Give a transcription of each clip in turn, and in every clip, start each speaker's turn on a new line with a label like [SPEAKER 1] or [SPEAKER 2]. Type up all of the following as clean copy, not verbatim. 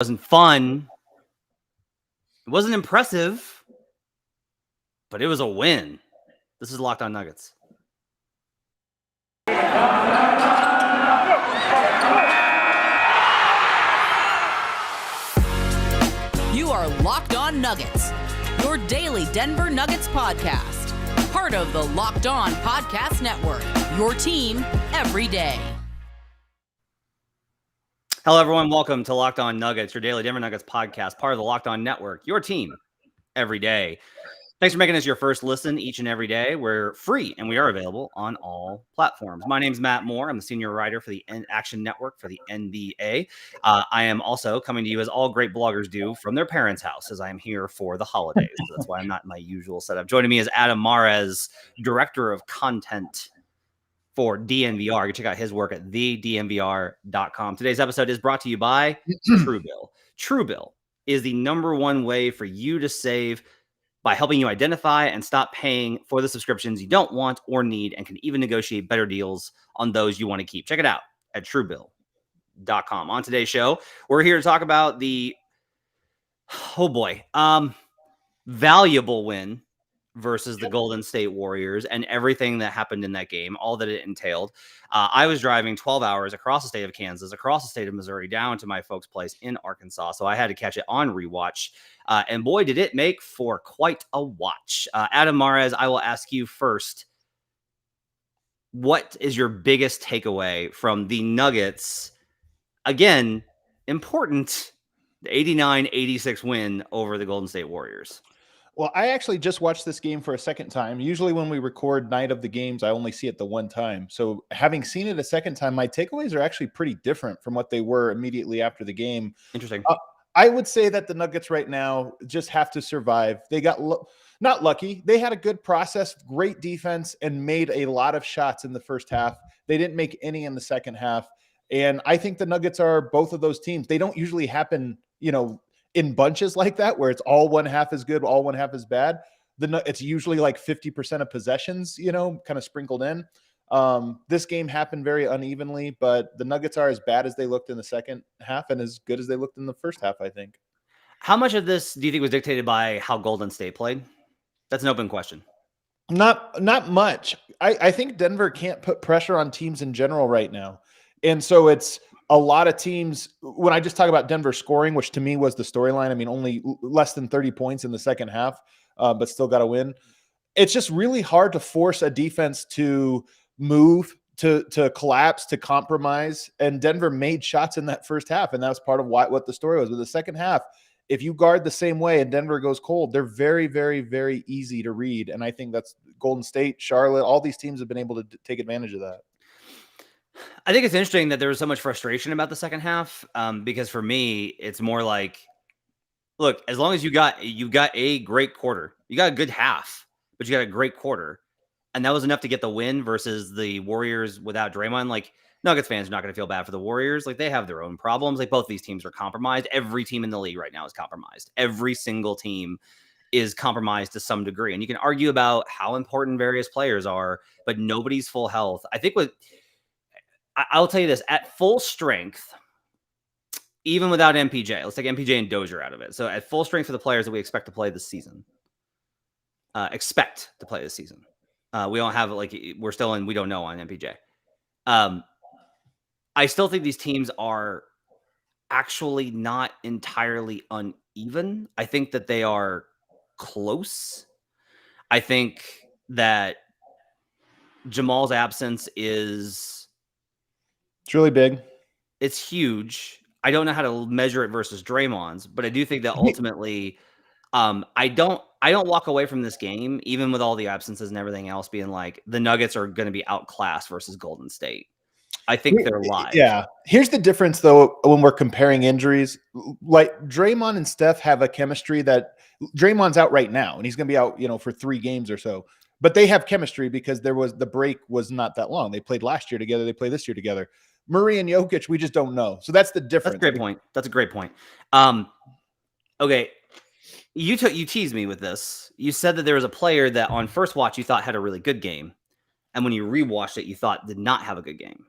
[SPEAKER 1] Wasn't fun. It wasn't impressive, but it was a win. This is Locked On Nuggets.
[SPEAKER 2] You are Locked On Nuggets, your daily Denver Nuggets podcast. Part of the Locked On Podcast Network, your team every day.
[SPEAKER 1] Hello, everyone. Welcome to Locked On Nuggets, your daily Denver Nuggets podcast, part of the Locked On Network, your team every day. Thanks for making us your first listen each and every day. We're free, and we are available on all platforms. My name's Matt Moore. I'm the senior writer for the Action Network for the NBA. I am also coming to you, as all great bloggers do, from their parents' house, as I am here for the holidays. So that's why I'm not in my usual setup. Joining me is Adam Mares, director of content for DNVR. You can check out his work at thednvr.com. Today's episode is brought to you by TrueBill. TrueBill is the number one way for you to save by helping you identify and stop paying for the subscriptions you don't want or need, and can even negotiate better deals on those you want to keep. Check it out at TrueBill.com. On today's show, we're here to talk about the, valuable win versus the Golden State Warriors and everything that happened in that game, all that it entailed. I was driving 12 hours across the state of Kansas, across the state of Missouri, down to my folks' place in Arkansas. So I had to catch it on rewatch. And boy, did it make for quite a watch. Adam Mares, I will ask you first, what is your biggest takeaway from the Nuggets? Again, important, the 89-86 win over the Golden State Warriors.
[SPEAKER 3] Well, I actually just watched this game for a second time. Usually when we record night of the games, I only see it the one time. So having seen it a second time, my takeaways are actually pretty different from what they were immediately after the game.
[SPEAKER 1] Interesting.
[SPEAKER 3] I would say that the Nuggets right now just have to survive. They got not lucky. They had a good process, great defense, and made a lot of shots in the first half. They didn't make any in the second half. And I think the Nuggets are both of those teams. They don't usually happen, in bunches like that, where it's all one half is good, all one half is bad. It's usually like 50% of possessions, kind of sprinkled in. This game happened very unevenly, but the Nuggets are as bad as they looked in the second half and as good as they looked in the first half, I think.
[SPEAKER 1] How much of this do you think was dictated by how Golden State played? That's an open question.
[SPEAKER 3] Not much. I think Denver can't put pressure on teams in general right now. And so it's a lot of teams. When I just talk about Denver scoring, which to me was the storyline, I mean, only less than 30 points in the second half, but still got to win. It's just really hard to force a defense to move, to collapse, to compromise. And Denver made shots in that first half, and that was part of what the story was. But the second half, if you guard the same way and Denver goes cold, they're very, very, very easy to read. And I think that's Golden State, Charlotte, all these teams have been able to take advantage of that.
[SPEAKER 1] I think it's interesting that there was so much frustration about the second half, because for me, it's more like, look, as long as you got a great quarter, you got a good half, but you got a great quarter, and that was enough to get the win versus the Warriors without Draymond. Like, Nuggets fans are not going to feel bad for the Warriors. Like, they have their own problems. Like, both these teams are compromised. Every team in the league right now is compromised. Every single team is compromised to some degree, and you can argue about how important various players are, but nobody's full health. I think I'll tell you this, at full strength, even without MPJ, let's take MPJ and Dozier out of it. So at full strength for the players that we expect to play this season, we don't have we don't know on MPJ. I still think these teams are actually not entirely uneven. I think that they are close. I think that Jamal's absence it's
[SPEAKER 3] really big.
[SPEAKER 1] It's huge. I don't know how to measure it versus Draymond's, but I do think that ultimately, I don't walk away from this game, even with all the absences and everything else, being like the Nuggets are going to be outclassed versus Golden State. I think they're live.
[SPEAKER 3] Yeah. Here's the difference, though, when we're comparing injuries. Like Draymond and Steph have a chemistry that Draymond's out right now, and he's going to be out, for 3 games or so. But they have chemistry because the break was not that long. They played last year together. They play this year together. Murray and Jokic, we just don't know. So that's the difference.
[SPEAKER 1] That's a great point. Okay. You teased me with this. You said that there was a player that on first watch you thought had a really good game, and when you rewatched it, you thought did not have a good game.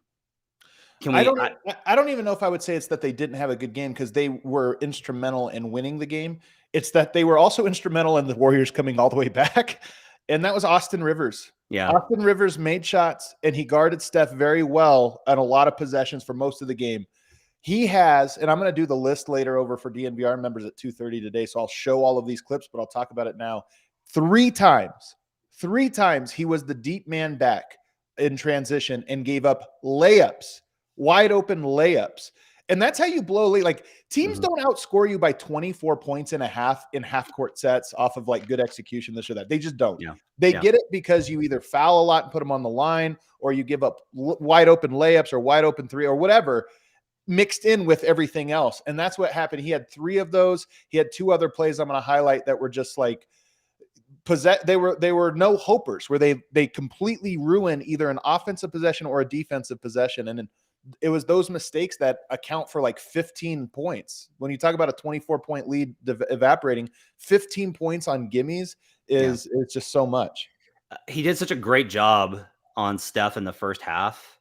[SPEAKER 3] I don't even know if I would say it's that they didn't have a good game, because they were instrumental in winning the game. It's that they were also instrumental in the Warriors coming all the way back. And that was Austin Rivers.
[SPEAKER 1] Yeah.
[SPEAKER 3] Austin Rivers made shots, and he guarded Steph very well on a lot of possessions for most of the game. He has, and I'm going to do the list later over for DNVR members at 2:30 today, so I'll show all of these clips, but I'll talk about it now. Three times he was the deep man back in transition and gave up layups, wide open layups. And that's how you blow lead. Like, teams don't outscore you by 24 points and a half in half court sets off of like good execution, this or that. They just don't.
[SPEAKER 1] Yeah.
[SPEAKER 3] They get it because you either foul a lot and put them on the line, or you give up wide open layups or wide open three or whatever, mixed in with everything else. And that's what happened. He had 3 of those. He had 2 other plays I'm going to highlight that were just like they were no hopers, where they completely ruin either an offensive possession or a defensive possession. And it was those mistakes that account for like 15 points. When you talk about a 24-point lead evaporating, 15 points on gimmies it's just so much.
[SPEAKER 1] He did such a great job on Steph in the first half.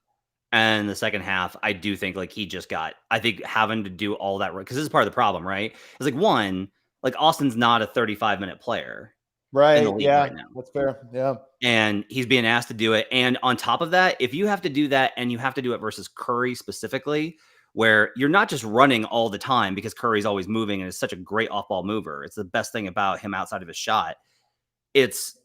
[SPEAKER 1] And in the second half, I do think like he just got, I think having to do all that, because this is part of the problem, right? It's like, one, like Austin's not a 35-minute player.
[SPEAKER 3] Right. Yeah. Right now. That's fair. Yeah.
[SPEAKER 1] And he's being asked to do it. And on top of that, if you have to do that, and you have to do it versus Curry specifically, where you're not just running all the time because Curry's always moving and is such a great off-ball mover. It's the best thing about him outside of his shot. It's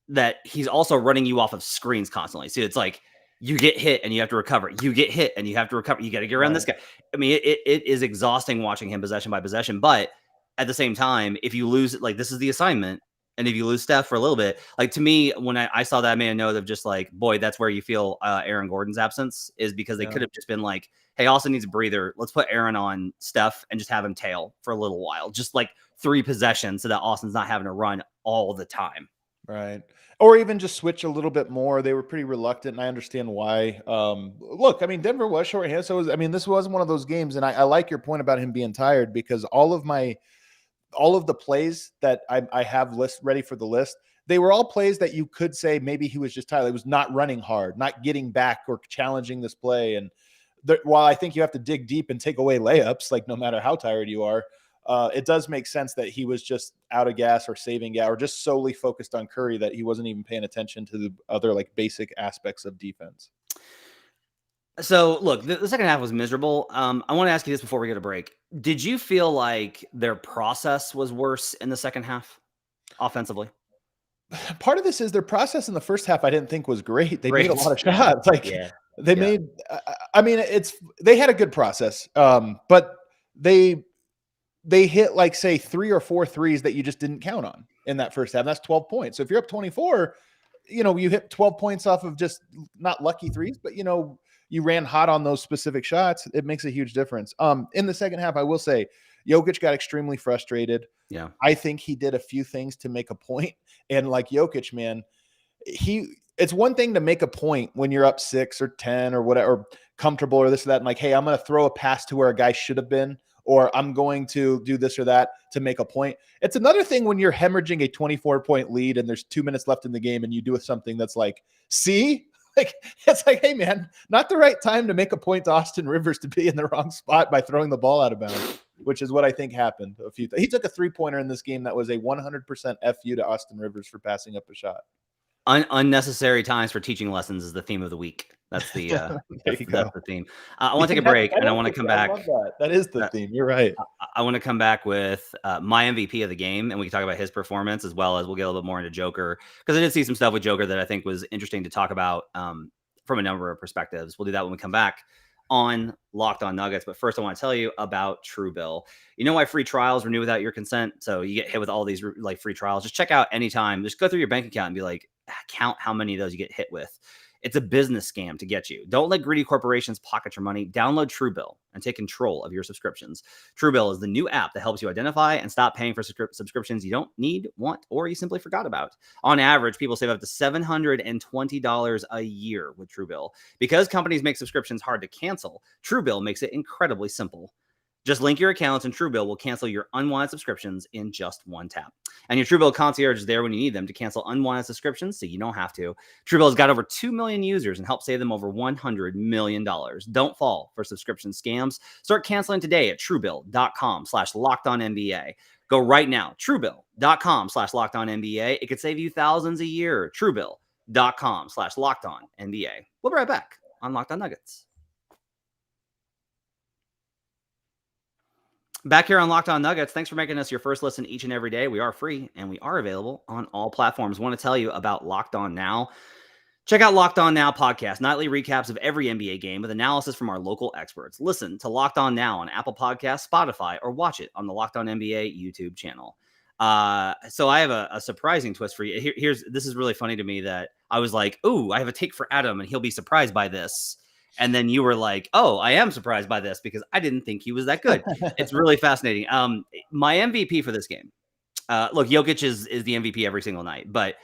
[SPEAKER 1] that he's also running you off of screens constantly. So it's like you get hit and you have to recover. You get hit and you have to recover. You got to get around this guy. I mean, it is exhausting watching him possession by possession. But at the same time, if you lose, like, this is the assignment. And if you lose Steph for a little bit, like, to me, when I saw that, I made a note of just like, boy, that's where you feel Aaron Gordon's absence is, because they could have just been like, hey, Austin needs a breather. Let's put Aaron on Steph and just have him tail for a little while. Just like 3 possessions so that Austin's not having to run all the time.
[SPEAKER 3] Right. Or even just switch a little bit more. They were pretty reluctant, and I understand why. Look, I mean, Denver was shorthanded. So this was one of those games. And I like your point about him being tired, because all of the plays that I have ready for the list, they were all plays that you could say maybe he was just tired. He was not running hard, not getting back or challenging this play. And while I think you have to dig deep and take away layups, like no matter how tired you are, it does make sense that he was just out of gas or saving gas or just solely focused on Curry, that he wasn't even paying attention to the other like basic aspects of defense.
[SPEAKER 1] So, look, the second half was miserable. I want to ask you this before we go to break. Did you feel like their process was worse in the second half offensively?
[SPEAKER 3] Part of this is their process in the first half I didn't think was great. They made a lot of shots. They had a good process, but they hit like, say, 3 or 4 threes that you just didn't count on in that first half. That's 12 points. So if you're up 24, you hit 12 points off of just not lucky threes, but you ran hot on those specific shots. It makes a huge difference. In the second half, I will say Jokic got extremely frustrated.
[SPEAKER 1] Yeah.
[SPEAKER 3] I think he did a few things to make a point. And like Jokic, man, it's one thing to make a point when you're up 6 or 10 or whatever, or comfortable or this or that. And like, hey, I'm going to throw a pass to where a guy should have been, or I'm going to do this or that to make a point. It's another thing when you're hemorrhaging a 24-point lead and there's 2 minutes left in the game and you do something that's like, see? Like, it's like, hey, man, not the right time to make a point to Austin Rivers to be in the wrong spot by throwing the ball out of bounds, which is what I think happened. He took a 3-pointer in this game that was a 100% FU to Austin Rivers for passing up a shot.
[SPEAKER 1] Unnecessary times for teaching lessons is the theme of the week. That's the that's the theme. I want to take a break, and I want to come back.
[SPEAKER 3] That is the theme. You're right.
[SPEAKER 1] I want to come back with my MVP of the game, and we can talk about his performance, as well as we'll get a little bit more into Joker, because I did see some stuff with Joker that I think was interesting to talk about from a number of perspectives. We'll do that when we come back on Locked On Nuggets. But first, I want to tell you about TrueBill. You know why free trials renew without your consent? So you get hit with all these like free trials. Just check out anytime. Just go through your bank account and be like, count how many of those you get hit with. It's a business scam to get you. Don't let greedy corporations pocket your money. Download TrueBill and take control of your subscriptions. TrueBill is the new app that helps you identify and stop paying for subscriptions you don't need, want, or you simply forgot about. On average, people save up to $720 a year with TrueBill. Because companies make subscriptions hard to cancel, TrueBill makes it incredibly simple. Just link your accounts and TrueBill will cancel your unwanted subscriptions in just one tap. And your TrueBill concierge is there when you need them to cancel unwanted subscriptions so you don't have to. TrueBill has got over 2 million users and helped save them over $100 million. Don't fall for subscription scams. Start canceling today at TrueBill.com/LockedOnNBA. Go right now, TrueBill.com/LockedOnNBA. It could save you thousands a year. TrueBill.com/LockedOnNBA. We'll be right back on Locked On Nuggets. Back here on Locked On Nuggets, thanks for making us your first listen each and every day. We are free and we are available on all platforms. I want to tell you about Locked On Now. Check out Locked On Now podcast, nightly recaps of every NBA game with analysis from our local experts. Listen to Locked On Now on Apple Podcasts, Spotify, or watch it on the Locked On NBA YouTube channel. So I have a surprising twist for you. This is really funny to me that I was like, "Ooh, I have a take for Adam and he'll be surprised by this." And then you were like, "Oh, I am surprised by this because I didn't think he was that good." It's really fascinating. My MVP for this game, look, Jokic is the MVP every single night, but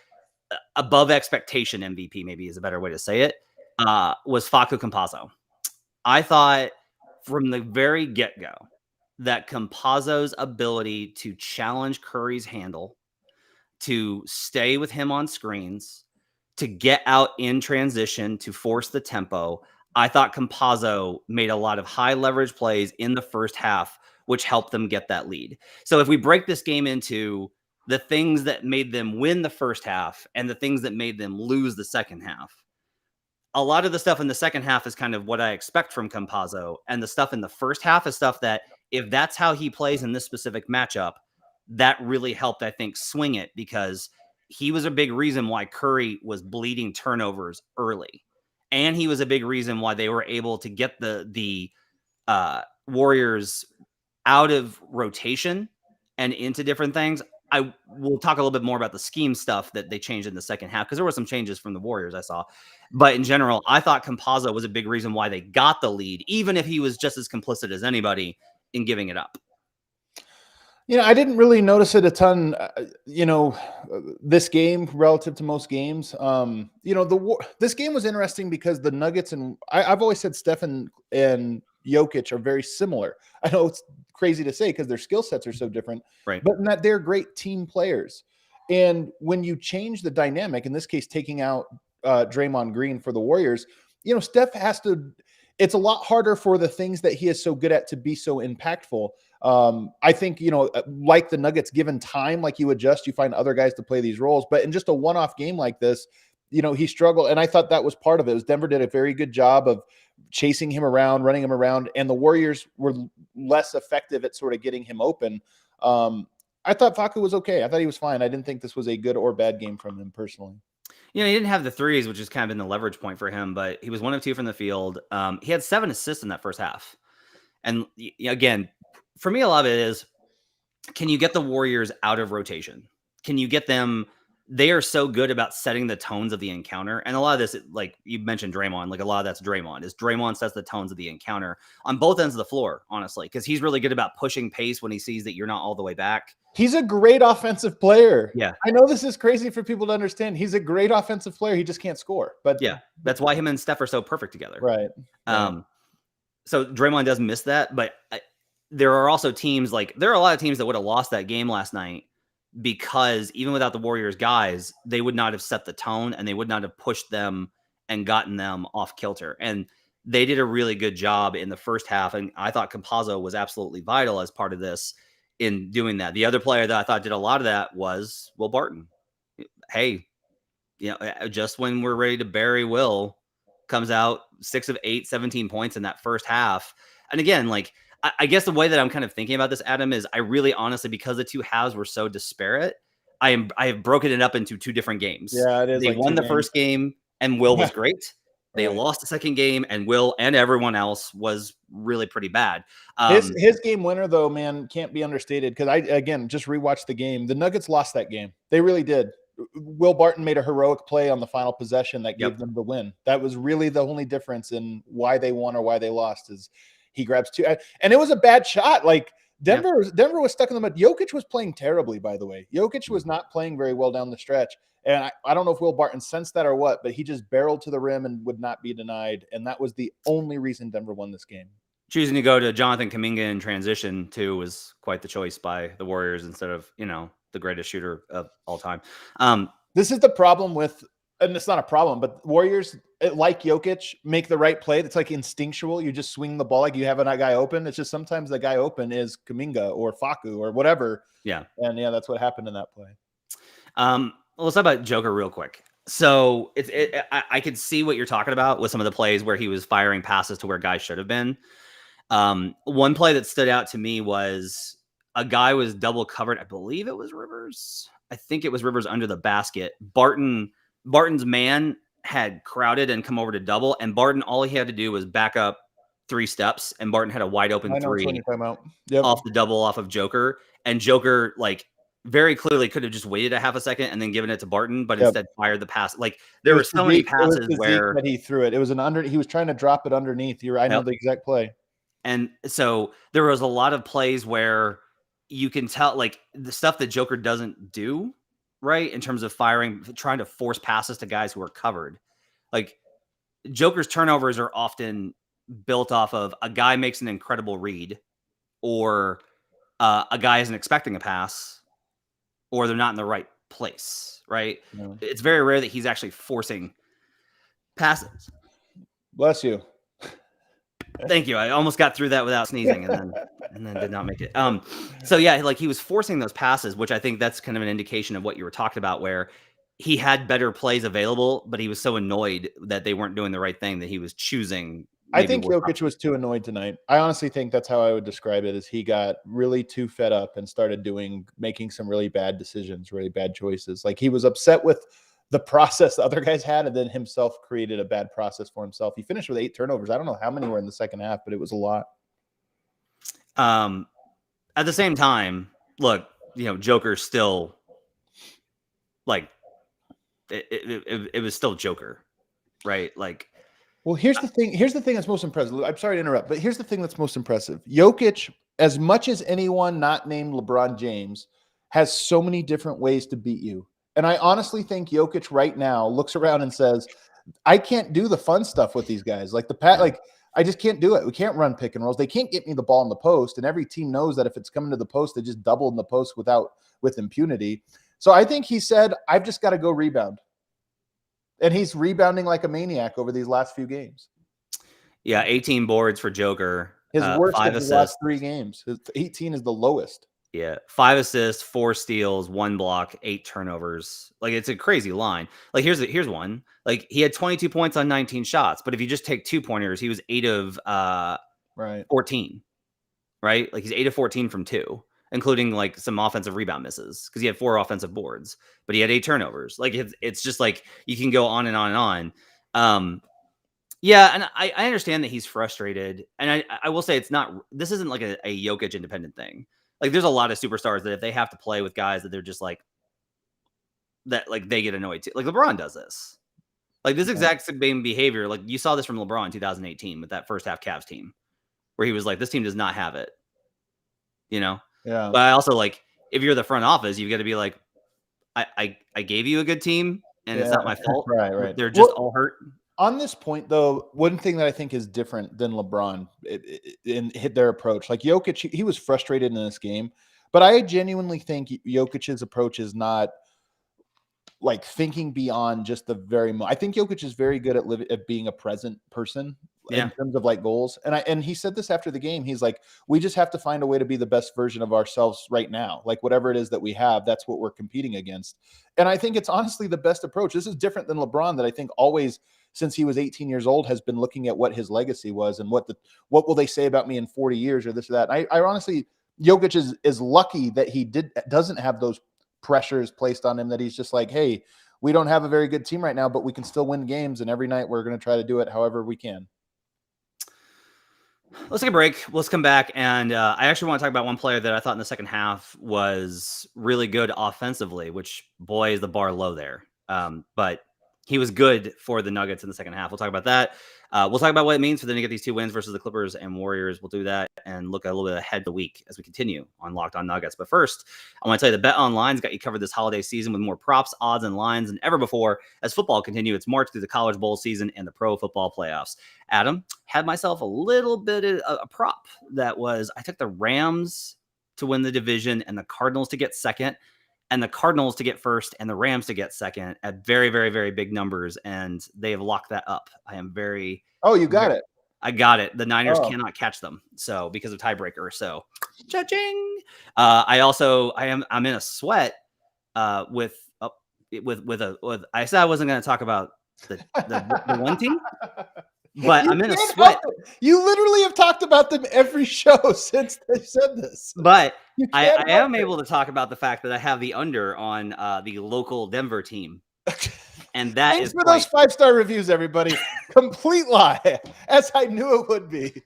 [SPEAKER 1] above expectation MVP maybe is a better way to say it, was Facu Campazzo. I thought from the very get-go that Campazzo's ability to challenge Curry's handle, to stay with him on screens, to get out in transition, to force the tempo, I thought Campazzo made a lot of high leverage plays in the first half, which helped them get that lead. So if we break this game into the things that made them win the first half and the things that made them lose the second half, a lot of the stuff in the second half is kind of what I expect from Campazzo. And the stuff in the first half is stuff that if that's how he plays in this specific matchup, that really helped, I think, swing it because he was a big reason why Curry was bleeding turnovers early. And he was a big reason why they were able to get the Warriors out of rotation and into different things. I will talk a little bit more about the scheme stuff that they changed in the second half because there were some changes from the Warriors I saw. But in general, I thought Campazzo was a big reason why they got the lead, even if he was just as complicit as anybody in giving it up.
[SPEAKER 3] I didn't really notice it a ton, this game relative to most games. This game was interesting because the Nuggets and I've always said Steph and Jokic are very similar. I know it's crazy to say because their skill sets are so different,
[SPEAKER 1] right?
[SPEAKER 3] But in that they're great team players. And when you change the dynamic, in this case, taking out Draymond Green for the Warriors, Steph has to. It's a lot harder for the things that he is so good at to be so impactful. I think, like the Nuggets, given time, like you adjust, you find other guys to play these roles. But in just a one-off game like this, he struggled. And I thought that was part of it. Denver did a very good job of chasing him around, running him around. And the Warriors were less effective at sort of getting him open. I thought Facu was okay. I thought he was fine. I didn't think this was a good or bad game from him personally.
[SPEAKER 1] He didn't have the threes, which has kind of been the leverage point for him, but he was 1 of 2 from the field. He had 7 assists in that first half. And again, for me, a lot of it is, can you get the Warriors out of rotation? Can you get them? They are so good about setting the tones of the encounter. And a lot of this, like you mentioned Draymond, like a lot of that's Draymond, is Draymond sets the tones of the encounter on both ends of the floor, honestly, because he's really good about pushing pace when he sees that you're not all the way back.
[SPEAKER 3] He's a great offensive player.
[SPEAKER 1] Yeah.
[SPEAKER 3] I know this is crazy for people to understand. He's a great offensive player. He just can't score. But
[SPEAKER 1] yeah, that's why him and Steph are so perfect together.
[SPEAKER 3] Right.
[SPEAKER 1] So Draymond does miss that, but there are also teams there are a lot of teams that would have lost that game last night because even without the Warriors guys, they would not have set the tone and they would not have pushed them and gotten them off kilter. And they did a really good job in the first half. And I thought Campazzo was absolutely vital as part of this in doing that. The other player that I thought did a lot of that was Will Barton. Hey, just when we're ready to bury Will, comes out 6 of 8, 17 points in that first half. And again, I guess the way that I'm kind of thinking about this, Adam, is I really honestly, because the two halves were so disparate, I have broken it up into 2 different games.
[SPEAKER 3] Yeah, it is.
[SPEAKER 1] They won the first game and Will was great. They lost the second game and Will and everyone else was really pretty bad.
[SPEAKER 3] His game winner, though, man, can't be understated because I, again, just rewatched the game. The Nuggets lost that game. They really did. Will Barton made a heroic play on the final possession that gave them the win. That was really the only difference in why they won or why they lost is he grabs 2. And it was a bad shot. Denver was stuck in the mud. Jokic was playing terribly, by the way. Jokic was not playing very well down the stretch. And I don't know if Will Barton sensed that or what, but he just barreled to the rim and would not be denied. And that was the only reason Denver won this game.
[SPEAKER 1] Choosing to go to Jonathan Kuminga in transition too was quite the choice by the Warriors instead of, the greatest shooter of all time.
[SPEAKER 3] This is the problem with, and it's not a problem, but Warriors, like Jokic, make the right play. That's like instinctual. You just swing the ball like you have a guy open. It's just sometimes the guy open is Kuminga or Facu or whatever.
[SPEAKER 1] Yeah.
[SPEAKER 3] And that's what happened in that play.
[SPEAKER 1] Well, let's talk about Joker real quick. So I could see what you're talking about with some of the plays where he was firing passes to where guys should have been. One play that stood out to me was a guy was double covered. I believe it was Rivers. I think it was Rivers under the basket. Barton's man had crowded and come over to double, and Barton, all he had to do was back up 3 steps, and Barton had a wide open 3 off the double off of Joker. And Joker, like, very clearly could have just waited a half a second and then given it to Barton, but instead fired the pass. Like, there were so many passes where
[SPEAKER 3] he threw it. It was he was trying to drop it underneath. I know the exact play.
[SPEAKER 1] And so there was a lot of plays where you can tell, like, the stuff that Joker doesn't do, right, in terms of firing, trying to force passes to guys who are covered. Like, Joker's turnovers are often built off of a guy makes an incredible read, or a guy isn't expecting a pass, or they're not in the right place, right?
[SPEAKER 3] No.
[SPEAKER 1] It's very rare that he's actually forcing passes.
[SPEAKER 3] Bless you.
[SPEAKER 1] Thank you. I almost got through that without sneezing and then did not make it. So yeah, like, he was forcing those passes, which I think that's kind of an indication of what you were talking about, where he had better plays available, but he was so annoyed that they weren't doing the right thing that he was choosing.
[SPEAKER 3] I think Jokic was too annoyed tonight. I honestly think that's how I would describe it, is he got really too fed up and started making some really bad decisions, really bad choices. Like, he was upset with the process the other guys had, and then himself created a bad process for himself. He finished with 8 turnovers. I don't know how many were in the second half, but it was a lot.
[SPEAKER 1] At the same time, look, Joker still, like, it was still Joker, right? Like,
[SPEAKER 3] well, here's the thing. Here's the thing that's most impressive. I'm sorry to interrupt, but here's the thing that's most impressive. Jokic, as much as anyone not named LeBron James, has so many different ways to beat you. And I honestly think Jokic right now looks around and says, I can't do the fun stuff with these guys. Like, I just can't do it. We can't run pick and rolls. They can't get me the ball in the post. And every team knows that if it's coming to the post, they just double in the post with impunity. So I think he said, I've just got to go rebound. And he's rebounding like a maniac over these last few games.
[SPEAKER 1] Yeah, 18 boards for Joker.
[SPEAKER 3] His worst of the last 3 games. His 18 is the lowest.
[SPEAKER 1] Yeah, 5 assists, 4 steals, 1 block, 8 turnovers. Like, it's a crazy line. Like, here's one. Like, he had 22 points on 19 shots, but if you just take 2-pointers, he was 8 of 14. Right? Like, he's 8 of 14 from 2, including, like, some offensive rebound misses, because he had 4 offensive boards, but he had 8 turnovers. Like, it's just like, you can go on and on and on. Yeah, and I understand that he's frustrated, and I will say this isn't like a Jokic independent thing. Like, there's a lot of superstars that if they have to play with guys that they're just like, that, like, they get annoyed too. Like, LeBron does this. Like, this exact same behavior. Like, you saw this from LeBron in 2018 with that first half Cavs team, where he was like, this team does not have it. Yeah. But I also, like, if you're the front office, you've got to be like, I gave you a good team, and it's not my fault.
[SPEAKER 3] Right.
[SPEAKER 1] They're just all hurt.
[SPEAKER 3] On this point, though, one thing that I think is different than LeBron in their approach, like Jokic, he was frustrated in this game, but I genuinely think Jokic's approach is not like thinking beyond just the very moment. I think Jokic is very good at being a present person in terms of like goals. And he said this after the game. He's like, we just have to find a way to be the best version of ourselves right now. Like, whatever it is that we have, that's what we're competing against. And I think it's honestly the best approach. This is different than LeBron, that I think always, since he was 18 years old, has been looking at what his legacy was and what will they say about me in 40 years or this or that. And I honestly, Jokic is lucky that he doesn't have those pressures placed on him, that he's just like, hey, we don't have a very good team right now, but we can still win games, and every night we're going to try to do it however we can.
[SPEAKER 1] Let's take a break. Let's come back. And I actually want to talk about one player that I thought in the second half was really good offensively, which, boy, is the bar low there. But he was good for the Nuggets in the second half. We'll talk about that. We'll talk about what it means for them to get these 2 wins versus the Clippers and Warriors. We'll do that and look a little bit ahead of the week as we continue on Locked On Nuggets. But first, I want to tell you that BetOnline's got you covered this holiday season with more props, odds, and lines than ever before as football continues its march through the College Bowl season and the pro football playoffs. Adam, had myself a little bit of a prop that was I took the Rams to win the division and the Cardinals to get second, and the Cardinals to get first and the Rams to get second at very, very, very big numbers. And they have locked that up. I am very.
[SPEAKER 3] Oh, you got it.
[SPEAKER 1] I got it. The Niners cannot catch them. So because of tiebreaker. So cha-ching. I'm in a sweat with I said I wasn't going to talk about the one team, but I'm in a sweat.
[SPEAKER 3] You literally have talked about them every show since they said this.
[SPEAKER 1] But I am able to talk about the fact that I have the under on the local Denver team. And that
[SPEAKER 3] Thanks for those 5-star reviews, everybody. Complete lie, as I knew it would be.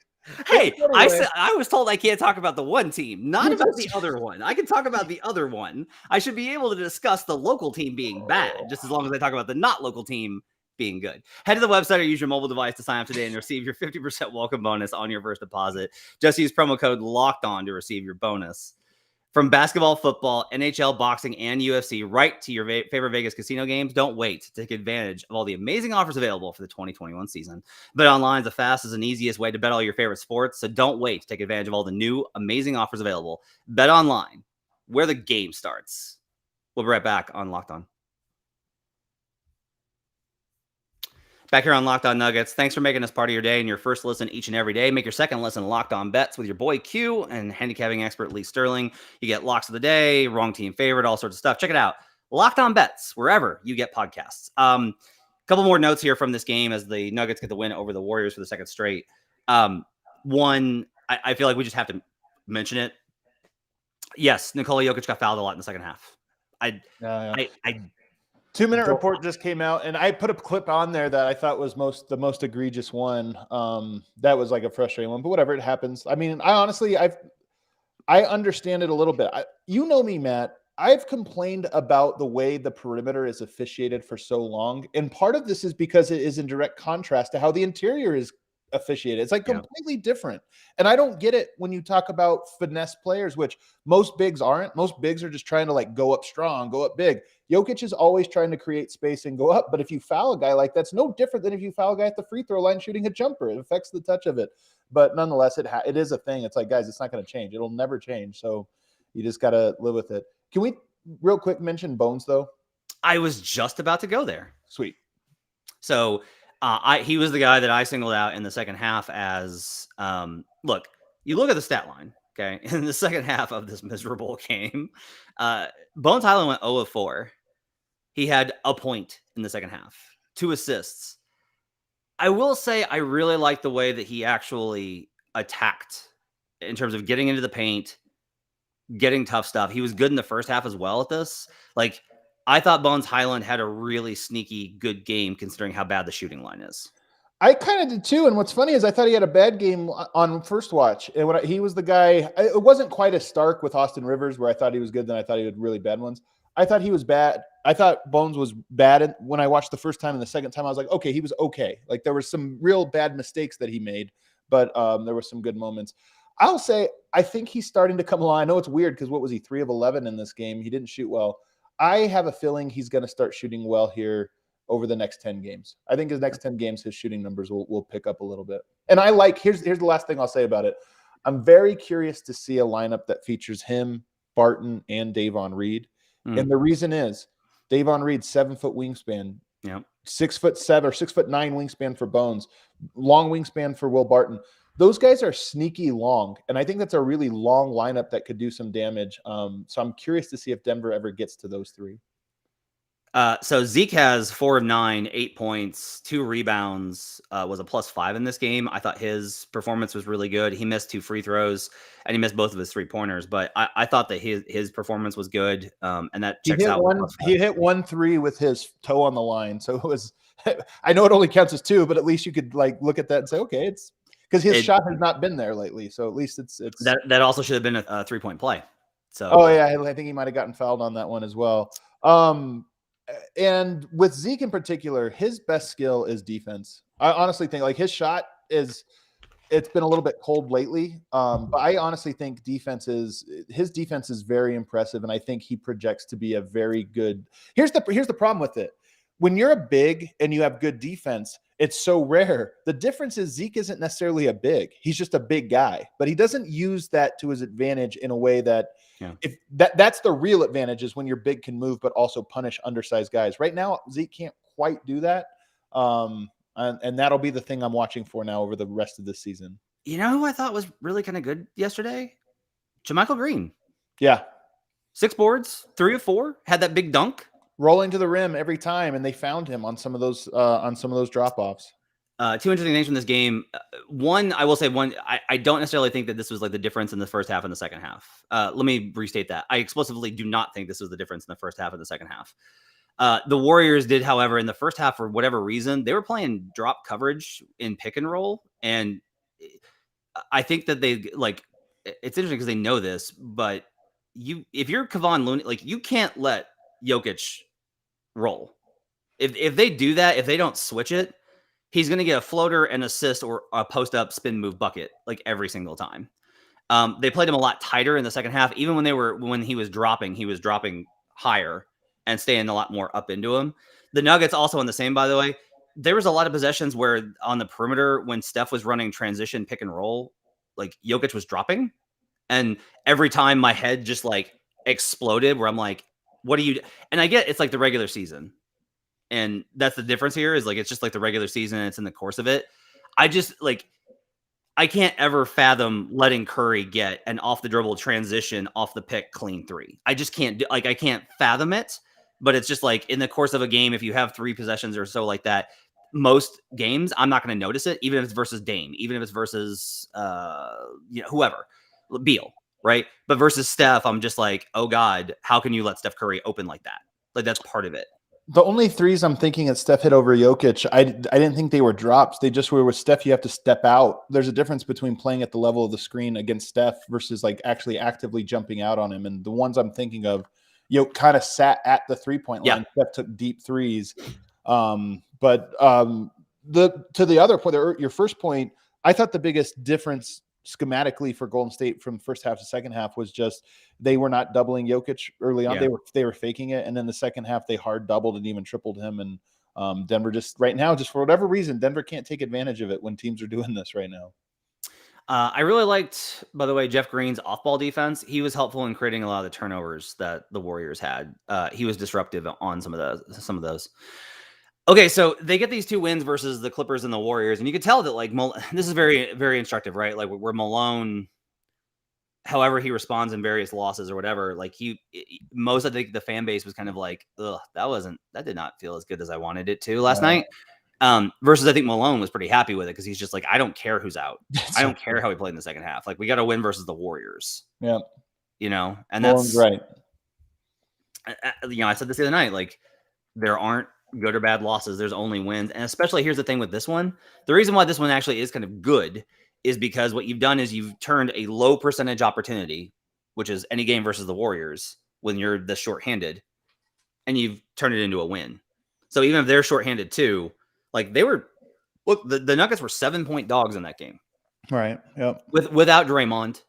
[SPEAKER 1] Hey, I was told I can't talk about the one team, not about the other one. I can talk about the other one. I should be able to discuss the local team being bad, just as long as I talk about the not local team being good. Head to the website or use your mobile device to sign up today and receive your 50% welcome bonus on your first deposit. Just use promo code LOCKEDON to receive your bonus. From basketball, football, NHL, boxing, and UFC, right to your favorite Vegas casino games, don't wait to take advantage of all the amazing offers available for the 2021 season. BetOnline is the fastest and easiest way to bet all your favorite sports, so don't wait to take advantage of all the new amazing offers available. BetOnline, where the game starts. We'll be right back on Locked On. Back here on Locked On Nuggets. Thanks for making us part of your day and your first listen each and every day. Make your second listen Locked On Bets with your boy Q and handicapping expert Lee Sterling. You get locks of the day, wrong team favorite, all sorts of stuff. Check it out. Locked On Bets, wherever you get podcasts. Couple more notes here from this game as the Nuggets get the win over the Warriors for the second straight. One, I feel like we just have to mention it. Yes, Nikola Jokic got fouled a lot in the second half.
[SPEAKER 3] 2-minute report just came out, and I put a clip on there that I thought was the most egregious one. That was like a frustrating one, but whatever, it happens. I mean, I understand it a little bit. You know me, Matt. I've complained about the way the perimeter is officiated for so long, and part of this is because it is in direct contrast to how the interior is officiated. It's like completely different. And I don't get it when you talk about finesse players, which most bigs aren't. Most bigs are just trying to like go up strong, go up big. Jokic is always trying to create space and go up. But if you foul a guy like that's no different than if you foul a guy at the free throw line shooting a jumper. It affects the touch of it. But nonetheless, it is a thing. It's like, guys, it's not going to change. It'll never change. So you just got to live with it. Can we real quick mention Bones, though?
[SPEAKER 1] I was just about to go there.
[SPEAKER 3] Sweet.
[SPEAKER 1] So he was the guy that I singled out in the second half as, look, you look at the stat line, okay? In the second half of this miserable game, Bones Highland went 0 of 4. He had a point in the second half, 2 assists. I will say I really like the way that he actually attacked in terms of getting into the paint, getting tough stuff. He was good in the first half as well at this. Like, I thought Bones Highland had a really sneaky good game considering how bad the shooting line is.
[SPEAKER 3] I kind of did too. And what's funny is I thought he had a bad game on first watch. And when he was the guy, it wasn't quite as stark with Austin Rivers where I thought he was good, then I thought he had really bad ones. I thought he was bad. I thought Bones was bad when I watched the first time, and the second time I was like, okay, he was okay. Like there were some real bad mistakes that he made, but there were some good moments. I'll say I think he's starting to come along. I know it's weird because what was he, 3 of 11 in this game? He didn't shoot well. I have a feeling he's going to start shooting well here over the next 10 games. I think his next 10 games, his shooting numbers will pick up a little bit. And I like, here's the last thing I'll say about it. I'm very curious to see a lineup that features him, Barton, and Davon Reed. And the reason is Davon Reed, 7-foot wingspan, 6'7" or 6'9" wingspan for Bones, long wingspan for Will Barton. Those guys are sneaky long, and I think that's a really long lineup that could do some damage. So I'm curious to see if Denver ever gets to those 3.
[SPEAKER 1] So Zeke has 4 of 9, 8 points, 2 rebounds, was a +5 in this game. I thought his performance was really good. He missed 2 free throws, and he missed both of his 3-pointers. But I thought that his performance was good, and that checks out.
[SPEAKER 3] He hit 1 3 with his toe on the line, so it was. I know it only counts as 2, but at least you could like look at that and say, okay, it's because his shot has not been there lately. So at least it's
[SPEAKER 1] that also should have been a 3-point play. So
[SPEAKER 3] yeah, I think he might have gotten fouled on that one as well. And with Zeke in particular, his best skill is defense. I honestly think like his shot it's been a little bit cold lately. But I honestly think his defense is very impressive. And I think he projects to be a very good. Here's the problem with it. When you're a big and you have good defense, it's so rare. The difference is Zeke isn't necessarily a big. He's just a big guy, but he doesn't use that to his advantage in a way that if that's the real advantage is when your big can move, but also punish undersized guys. Right now, Zeke can't quite do that. And that'll be the thing I'm watching for now over the rest of this season.
[SPEAKER 1] You know who I thought was really kind of good yesterday? JaMychal Green.
[SPEAKER 3] Yeah.
[SPEAKER 1] 6 boards, 3 of 4, had that big dunk.
[SPEAKER 3] Rolling to the rim every time, and they found him on some of those drop-offs.
[SPEAKER 1] 2 interesting things from this game. One, I will say I don't necessarily think that this was like the difference in the first half and the second half. Let me restate that. I explicitly do not think this was the difference in the first half and the second half. The Warriors did, however, in the first half, for whatever reason, they were playing drop coverage in pick and roll. And I think that they it's interesting because they know this, but if you're Kevon Looney, like you can't let Jokic roll. If they do that, if they don't switch it, he's going to get a floater, an assist, or a post-up spin move bucket like every single time. They played him a lot tighter in the second half. Even when he was dropping higher and staying a lot more up into him. The Nuggets also in the same, by the way. There was a lot of possessions where on the perimeter, when Steph was running transition pick and roll, like Jokic was dropping. And every time my head just like exploded where I'm like, what do you do? And I get it's like the regular season. And that's the difference here is like, it's just like the regular season. And it's in the course of it. I can't ever fathom letting Curry get an off the dribble transition off the pick clean 3. I just can't do I can't fathom it. But it's just like in the course of a game, if you have 3 possessions or so like that, most games, I'm not going to notice it, even if it's versus Dame, even if it's versus whoever, Beal, right? But versus Steph, I'm just like, oh God, how can you let Steph Curry open like that? Like that's part of it.
[SPEAKER 3] The only threes I'm thinking that Steph hit over Jokic, I didn't think they were drops. They just were with Steph. You have to step out. There's a difference between playing at the level of the screen against Steph versus like actually actively jumping out on him. And the ones I'm thinking of, kind of sat at the 3-point line. Steph took deep threes. To the other point, your first point, I thought the biggest difference schematically for Golden State from first half to second half was just they were not doubling Jokic early on. They were faking it, and then the second half they hard doubled and even tripled him. And Denver just right now, just for whatever reason, Denver can't take advantage of it when teams are doing this right now.
[SPEAKER 1] I really liked, by the way, Jeff Green's off-ball defense. He was helpful in creating a lot of the turnovers that the Warriors had. He was disruptive on some of those. Okay, so they get these 2 wins versus the Clippers and the Warriors, and you could tell that like this is very, very instructive, right? Like where Malone, however he responds in various losses or whatever, like most I think the fan base was kind of like, ugh, that did not feel as good as I wanted it to last night. Versus I think Malone was pretty happy with it because he's just like, I don't care who's out. I don't care how we played in the second half. Like we got to win versus the Warriors.
[SPEAKER 3] Yeah.
[SPEAKER 1] And
[SPEAKER 3] Malone's
[SPEAKER 1] that's
[SPEAKER 3] right.
[SPEAKER 1] I said this the other night, like there aren't good or bad losses. There's only wins. And especially here's the thing with this one. The reason why this one actually is kind of good is because what you've done is you've turned a low percentage opportunity, which is any game versus the Warriors when you're this shorthanded, and you've turned it into a win. So even if they're shorthanded too, like the Nuggets were 7-point dogs in that game.
[SPEAKER 3] Right. Yep.
[SPEAKER 1] Without Draymond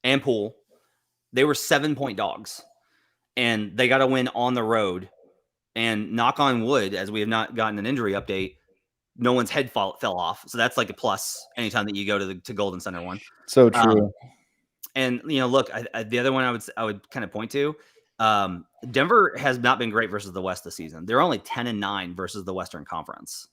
[SPEAKER 1] and Poole, they were 7-point dogs. And they got a win on the road. And knock on wood, as we have not gotten an injury update, no one's head fell off. So that's like a plus anytime that you go to Golden Center one.
[SPEAKER 3] So true.
[SPEAKER 1] And look, the other one I would kind of point to, Denver has not been great versus the West this season. They're only 10-9 versus the Western Conference.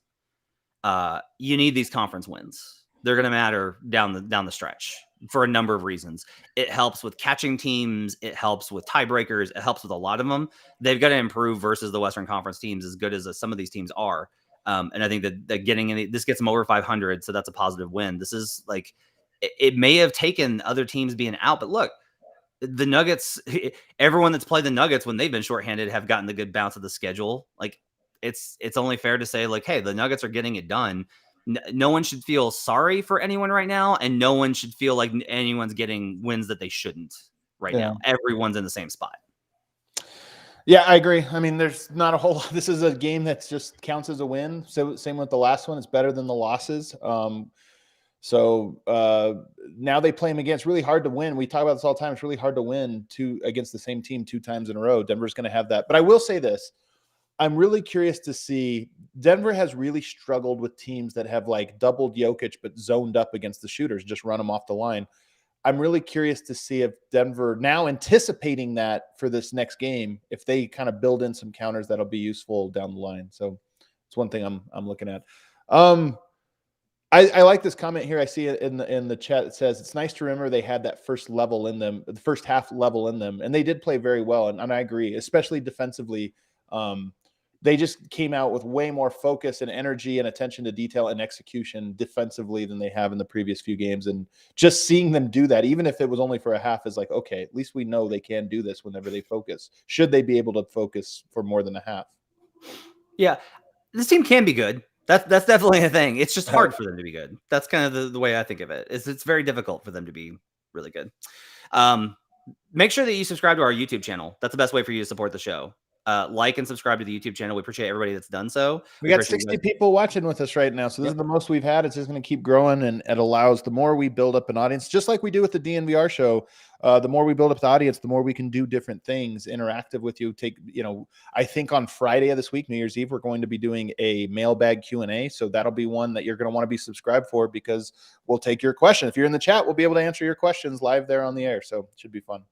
[SPEAKER 1] You need these conference wins. They're going to matter down the stretch for a number of reasons. It helps with catching teams. It helps with tiebreakers. It helps with a lot of them. They've got to improve versus the Western Conference teams as good as some of these teams are. And I think that getting in this gets them over 500. So that's a positive win. This is like, it may have taken other teams being out, but look, the Nuggets, everyone that's played the Nuggets when they've been shorthanded have gotten the good bounce of the schedule. Like it's only fair to say like, hey, the Nuggets are getting it done. No one should feel sorry for anyone right now. And no one should feel like anyone's getting wins that they shouldn't right now. Everyone's in the same spot.
[SPEAKER 3] Yeah, I agree. I mean, there's not a whole lot. This is a game that just counts as a win. So same with the last one. It's better than the losses. Now they play them again. It's really hard to win. We talk about this all the time. It's really hard to win against the same team 2 times in a row. Denver's going to have that. But I will say this. I'm really curious to see. Denver has really struggled with teams that have like doubled Jokic but zoned up against the shooters, just run them off the line. I'm really curious to see if Denver, now anticipating that for this next game, if they kind of build in some counters that'll be useful down the line. So it's one thing I'm looking at. I like this comment here. I see it in the chat. It says it's nice to remember they had that first level in them, the first half level in them, and they did play very well. And I agree, especially defensively. They just came out with way more focus and energy and attention to detail and execution defensively than they have in the previous few games. And just seeing them do that, even if it was only for a half, is like, okay, at least we know they can do this whenever they focus. Should they be able to focus for more than a half?
[SPEAKER 1] Yeah, this team can be good. That's definitely a thing. It's just hard for them to be good. That's kind of the way I think of it. It's very difficult for them to be really good. Make sure that you subscribe to our YouTube channel. That's the best way for you to support the show. Like and subscribe to the YouTube channel. We appreciate everybody that's done so.
[SPEAKER 3] We got 60 people watching with us right now. So this is the most we've had. It's just going to keep growing, and it allows the more we build up an audience, just like we do with the DNVR show. The more we build up the audience, the more we can do different things, interactive with you. I think on Friday of this week, New Year's Eve, we're going to be doing a mailbag Q&A. So that'll be one that you're going to want to be subscribed for, because we'll take your question. If you're in the chat, we'll be able to answer your questions live there on the air. So it should be fun.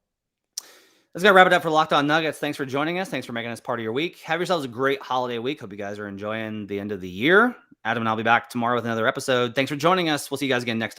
[SPEAKER 1] That's going to wrap it up for Locked On Nuggets. Thanks for joining us. Thanks for making us part of your week. Have yourselves a great holiday week. Hope you guys are enjoying the end of the year. Adam and I'll be back tomorrow with another episode. Thanks for joining us. We'll see you guys again next time.